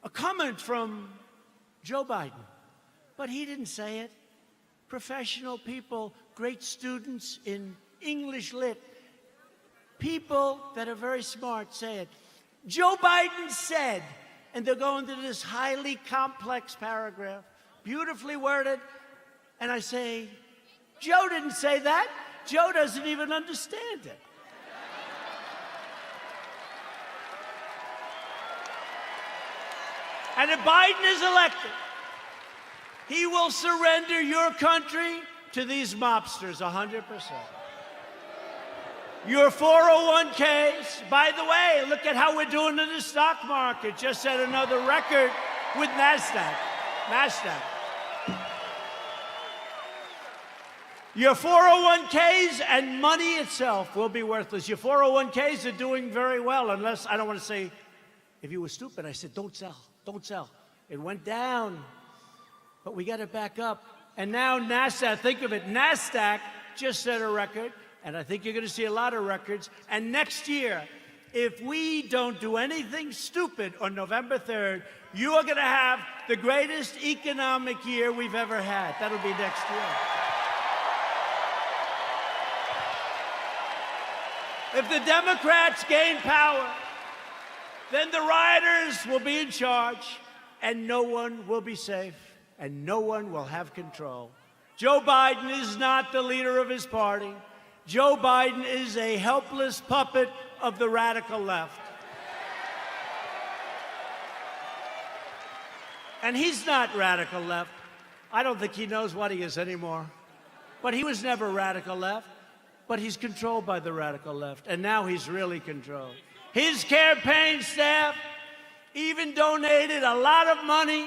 a comment from Joe Biden, but he didn't say it. Professional people, great students in English lit, people that are very smart say it. Joe Biden said, and they'll go into this highly complex paragraph, beautifully worded, and I say, Joe didn't say that. Joe doesn't even understand it. And if Biden is elected, he will surrender your country to these mobsters 100%. Your 401ks, by the way, look at how we're doing in the stock market. Just set another record with NASDAQ. Your 401ks and money itself will be worthless. Your 401ks are doing very well, unless, I don't want to say, if you were stupid, I said, don't sell, don't sell. It went down, but we got it back up. And now NASDAQ, think of it, NASDAQ just set a record, and I think you're going to see a lot of records. And next year, if we don't do anything stupid on November 3rd, you are going to have the greatest economic year we've ever had. That'll be next year. If the Democrats gain power, then the rioters will be in charge, and no one will be safe, and no one will have control. Joe Biden is not the leader of his party. Joe Biden is a helpless puppet of the radical left. And he's not radical left. I don't think he knows what he is anymore. But he was never radical left. But he's controlled by the radical left, and now he's really controlled. His campaign staff even donated a lot of money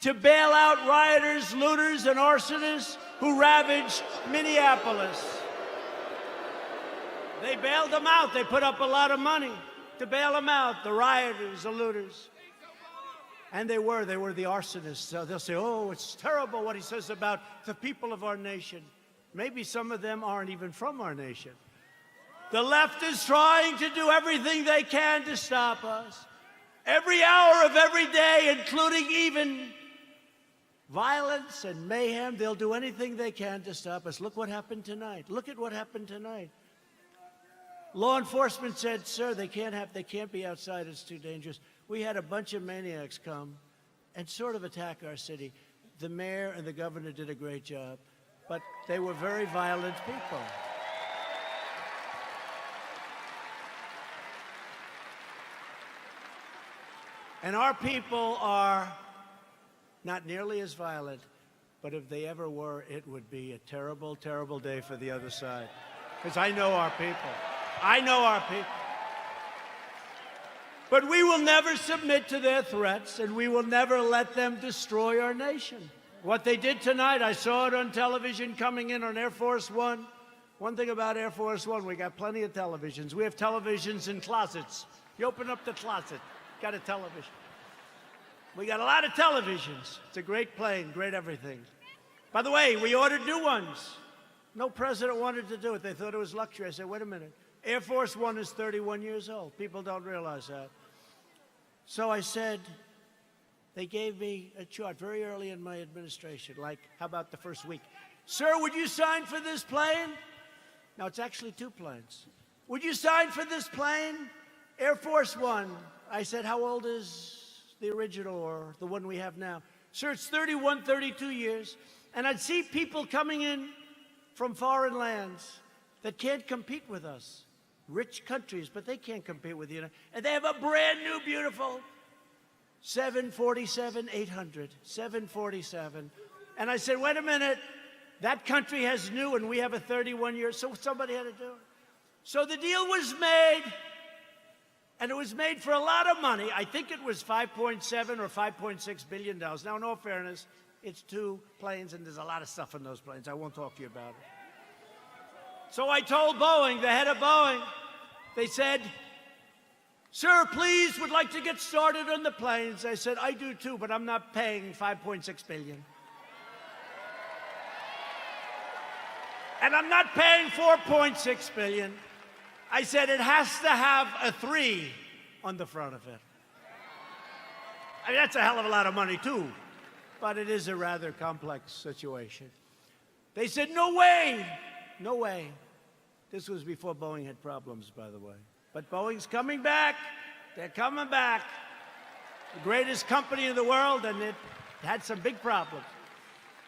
to bail out rioters, looters, and arsonists who ravaged Minneapolis. They bailed them out. They put up a lot of money to bail them out, the rioters, the looters. And they were the arsonists. So they'll say, oh, it's terrible what he says about the people of our nation. Maybe some of them aren't even from our nation. The left is trying to do everything they can to stop us. Every hour of every day, including even violence and mayhem, they'll do anything they can to stop us. Look what happened tonight. Look at what happened tonight. Law enforcement said, sir, they can't be outside. It's too dangerous. We had a bunch of maniacs come and sort of attack our city. The mayor and the governor did a great job. But they were very violent people. And our people are not nearly as violent, but if they ever were, it would be a terrible, terrible day for the other side. Because I know our people. I know our people. But we will never submit to their threats, and we will never let them destroy our nation. What they did tonight, I saw it on television coming in on Air Force One. One thing about Air Force One, we got plenty of televisions. We have televisions in closets. You open up the closet, got a television. We got a lot of televisions. It's a great plane, great everything. By the way, we ordered new ones. No president wanted to do it. They thought it was luxury. I said, wait a minute. Air Force One is 31 years old. People don't realize that. So I said, they gave me a chart very early in my administration, like, how about the first week? Sir, would you sign for this plane? Now, it's actually two planes. Would you sign for this plane? Air Force One. I said, how old is the original or the one we have now? Sir, it's 31, 32 years. And I'd see people coming in from foreign lands that can't compete with us. Rich countries, but they can't compete with you. And they have a brand new, beautiful 747-800, 747. And I said, wait a minute, that country has new and we have a 31-year, so somebody had to do it. So the deal was made, and it was made for a lot of money. I think it was $5.7 or $5.6 billion. Now, in all fairness, it's two planes, and there's a lot of stuff in those planes. I won't talk to you about it. So I told Boeing, the head of Boeing, they said, sir, please, would like to get started on the planes. I said, I do too, but I'm not paying $5.6 billion. And I'm not paying $4.6 billion. I said, it has to have a 3 on the front of it. I mean, that's a hell of a lot of money, too. But it is a rather complex situation. They said, no way, no way. This was before Boeing had problems, by the way. But Boeing's coming back. They're coming back. The greatest company in the world, and it had some big problems.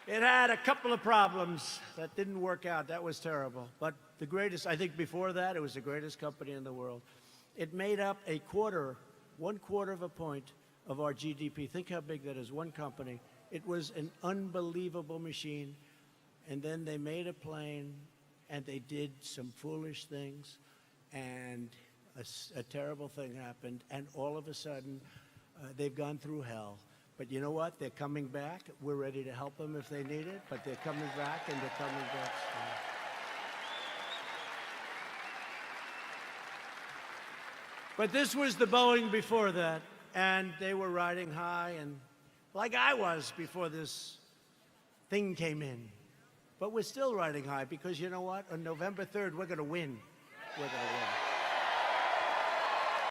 It had a couple of problems that didn't work out. That was terrible. But the greatest, I think before that, it was the greatest company in the world. It made up 1/4 of a point of our GDP. Think how big that is, one company. It was an unbelievable machine. And then they made a plane, and they did some foolish things, and a terrible thing happened, and all of a sudden, they've gone through hell. But you know what? They're coming back. We're ready to help them if they need it, but they're coming back, and they're coming back strong. But this was the Boeing before that, and they were riding high, and like I was before this thing came in. But we're still riding high because you know what? On November 3rd, we're going to win. We're going to win.